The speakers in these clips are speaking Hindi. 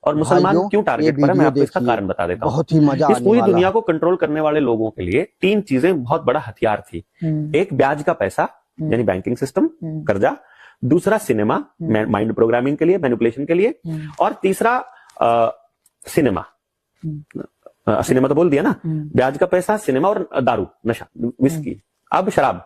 और मुसलमान क्यों टारगेट पर है, मैं आपको इसका कारण बता देता हूँ। बहुत ही मजा इस पूरी दुनिया को कंट्रोल करने वाले लोगों के लिए 3 चीजें बहुत बड़ा हथियार थी। एक ब्याज का पैसा यानी बैंकिंग सिस्टम, कर्जा, दूसरा सिनेमा माइंड प्रोग्रामिंग के लिए, मैनिपुलेशन के लिए, और तीसरा सिनेमा। सिनेमा तो बोल दिया ना, ब्याज का पैसा, सिनेमा और दारू, नशा, विस्की, अब शराब।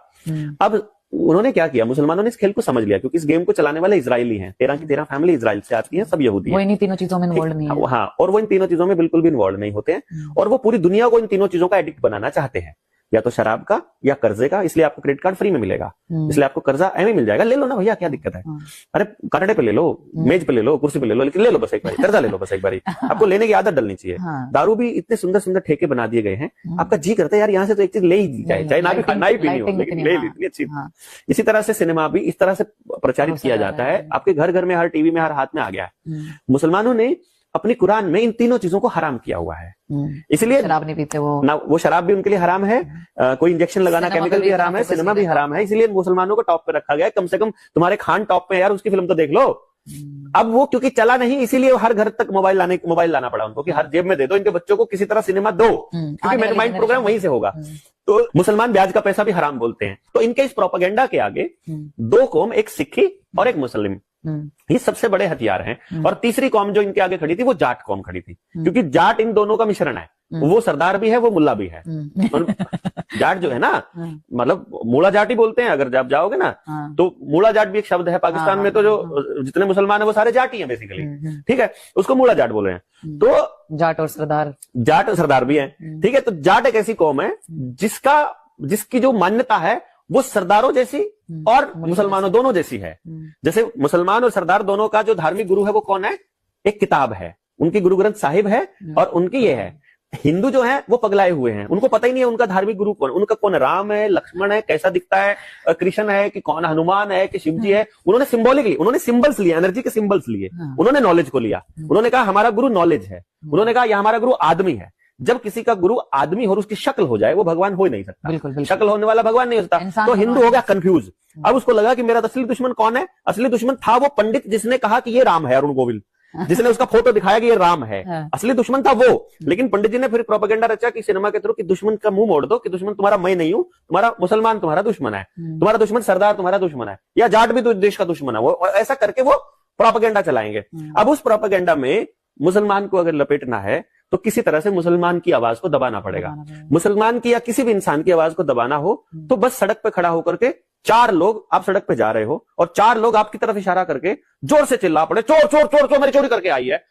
अब उन्होंने क्या किया, मुसलमानों ने इस खेल को समझ लिया, क्योंकि इस गेम को चलाने वाले इजरायली हैं। 13 की 13 फैमिली इजराइल से आती है, सब यहूदी हैं। वो इन तीनों चीजों में इन्वॉल्व नहीं है। हाँ, और वो इन तीनों चीजों में बिल्कुल भी इन्वॉल्व नहीं होते हैं, और वो पूरी दुनिया को इन तीनों चीजों का एडिक्ट बनाना चाहते हैं, या तो शराब का या कर्जे का। इसलिए आपको क्रेडिट कार्ड फ्री में मिलेगा, इसलिए आपको कर्जा एम मिल जाएगा, ले लो ना भैया, क्या दिक्कत है। अरे कनाडे पे ले लो, मेज पे ले लो, कुर्सी पे ले लो, लेकिन ले लो बस एक बार, कर्जा ले लो बस एक बार। आपको लेने की आदत डलनी चाहिए। दारू भी इतने सुंदर सुंदर ठेके बना दिए गए हैं, आपका जी करता है यार यहाँ से तो एक चीज ले ही दी जाए, चाहे ना भी खाना ही पीनी हो, लेकिन ले ली अच्छी। इसी तरह से सिनेमा भी इस तरह से प्रचारित किया जाता है, आपके घर घर में, हर टीवी में, हर हाथ में आ गया है। मुसलमानों ने अपनी कुरान में इन तीनों चीजों को हराम किया हुआ है, इसलिए शराब नहीं पीते वो, ना वो शराब भी उनके लिए हराम है, कोई इंजेक्शन लगाना, केमिकल भी हराम है, सिनेमा भी हराम है। इसलिए मुसलमानों को टॉप पे रखा गया है। कम से कम तुम्हारे खान टॉप पे यार, उसकी फिल्म तो देख लो। अब वो क्योंकि चला नहीं, इसीलिए हर घर तक मोबाइल लाना पड़ा उनको, कि हर जेब में दे दो, इनके बच्चों को किसी तरह सिनेमा दो, क्योंकि माइंड प्रोग्राम वहीं से होगा। तो मुसलमान ब्याज का पैसा भी हराम बोलते हैं। तो इनके इस प्रोपेगेंडा के आगे 2 कौम, एक सिक्खी और एक मुस्लिम, ये सबसे बड़े हथियार हैं। और तीसरी कौम जो इनके आगे खड़ी थी, वो जाट कौम खड़ी थी, क्योंकि जाट इन दोनों का मिश्रण है। वो सरदार भी है, वो मुल्ला भी है। जाट जो है ना, मतलब मूला जाट ही बोलते हैं, अगर आप जाओगे ना तो मूला जाट भी एक शब्द है पाकिस्तान में। तो जो जितने मुसलमान है वो सारे जाट ही हैं बेसिकली, ठीक है, उसको मूला जाट बोल रहे हैं। तो जाट और सरदार भी है, ठीक है। तो जाट एक ऐसी कौम है जिसकी जो मान्यता है वो सरदारों जैसी और मुसलमानों दोनों जैसी है। जैसे मुसलमान और सरदार दोनों का जो धार्मिक गुरु है वो कौन है, एक किताब है, उनकी गुरु ग्रंथ साहिब है, और उनकी ये है। हिंदू जो है वो पगलाए हुए हैं, उनको पता ही नहीं है उनका धार्मिक गुरु कौन, उनका कौन राम है, लक्ष्मण है, कैसा दिखता है, कृष्ण है कि कौन, हनुमान है कि शिव जी है। उन्होंने सिंबॉलिकली, उन्होंने सिंबल्स लिए, एनर्जी के सिंबल्स लिए, उन्होंने नॉलेज को लिया। उन्होंने कहा हमारा गुरु नॉलेज है, उन्होंने कहा यह हमारा गुरु आदमी है। जब किसी का गुरु आदमी हो और उसकी शक्ल हो जाए, वो भगवान हो ही नहीं सकता। बिल्कुल। शक्ल होने वाला भगवान नहीं हो सकता। तो हिंदू हो गया कंफ्यूज। अब उसको लगा कि मेरा असली दुश्मन कौन है। असली दुश्मन था वो पंडित जिसने कहा कि ये राम है, अरुण गोविल, जिसने उसका फोटो दिखाया कि ये राम है, असली दुश्मन था वो। लेकिन पंडित जी ने फिर प्रोपेगेंडा रचा कि सिनेमा के थ्रू कि दुश्मन का मुंह मोड़ दो, कि दुश्मन तुम्हारा मैं नहीं हूं, तुम्हारा मुसलमान तुम्हारा दुश्मन है, तुम्हारा दुश्मन सरदार तुम्हारा दुश्मन है, या जाट भी तो देश का दुश्मन है। वो ऐसा करके वो प्रोपेगेंडा चलाएंगे। अब उस प्रोपेगेंडा में मुसलमान को अगर लपेटना है तो किसी तरह से मुसलमान की आवाज को दबाना पड़ेगा। मुसलमान की या किसी भी इंसान की आवाज को दबाना हो तो बस सड़क पे खड़ा होकर के 4 लोग, आप सड़क पे जा रहे हो और 4 लोग आपकी तरफ इशारा करके जोर से चिल्ला पड़े, चोर चोर चोर चोर मेरी चोरी करके आई है।